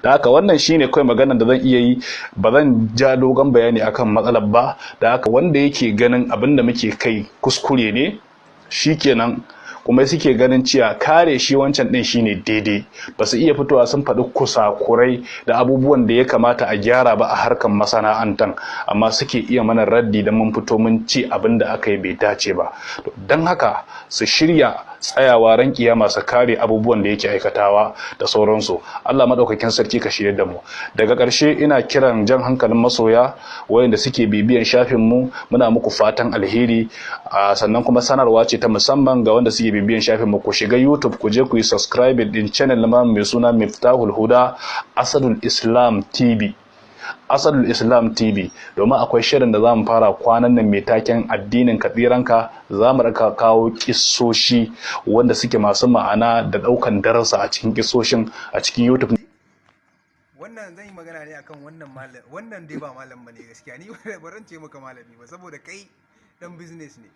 da haka wannan shine kawai maganar da zan iya yi, ba zan ja dogon bayani akan matsalar ba. Da haka wanda yake ganin abin da muke kai kuskure ne shikenan, kuma suke ganin cewa kare shi wancan din shine daidai, ba su iya fitowa sun faɗi kusakurai da abubuwan da ya kamata a gyara ba a harkar masana'antar, amma suke iya mana raddi da mun fito mun ce abin da aka yi bai dace ba. Don haka su shirya tsayawa ran kiyama su kare abubuwan da yake aikatawa da sauransu. Allah madaukakin sarki ka shirye da mu. Daga ƙarshe ina kiran jan hankalin masoya wayanda suke bibiyan shafin mu, muna muku fatan alheri. Sannan kuma sanarwa ce ta musamman ga wanda suke bibiyan shafin mu, ku shiga YouTube ku je ku yi subscribe din channel na mai suna Miftahul Huda Asadul Islam TV. Asadul Islam TV, domin akwai shirin da zamu fara kwanan nan mai taken addinin katsiranka. Zamu raka kawo kissoshi wanda suke masu ma'ana da daukan darasa a cikin kissoshin a cikin YouTube. Wannan zan yi magana ne akan wannan malam, wannan dai ba malam bane gaskiya, ni baran ce maka malami ba saboda kai dan business ne,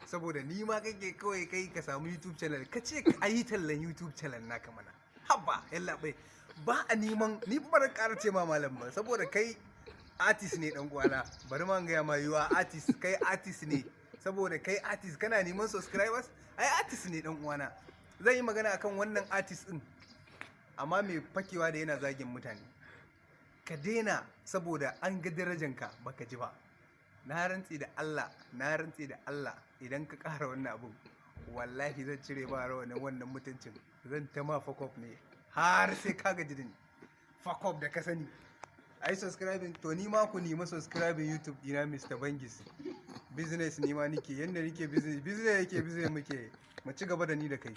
saboda ni ma kake kawai kai ka samu YouTube channel ka ce ka yi tallan YouTube channel naka mana, habba yalla bai ba a neman, ni ba ran ƙara ce ma malam ba saboda kai artist ne dan uwana. Bari ma ga ma yiwa artist, kai artist ne, saboda kai artist kana neman subscribers, ai artist ne dan uwana. Zan yi magana akan wannan artist din, amma mai fakewa da yana zagin mutane ka daina, saboda an ga darajanka baka ji ba. Na rantsi da Allah idan ka ƙara wannan abun wallahi zan cire ba rawanin wannan mutuncin, zan ta ma fuck up ne har sai ka gaji da ni. Fuck up da ka sani. Ai subscribing to ni ma ku nemi subscribing YouTube dina Mr. Bangis. Business ni ma nike, yanda nike business yake business muke, mu ci gaba da ni da kai.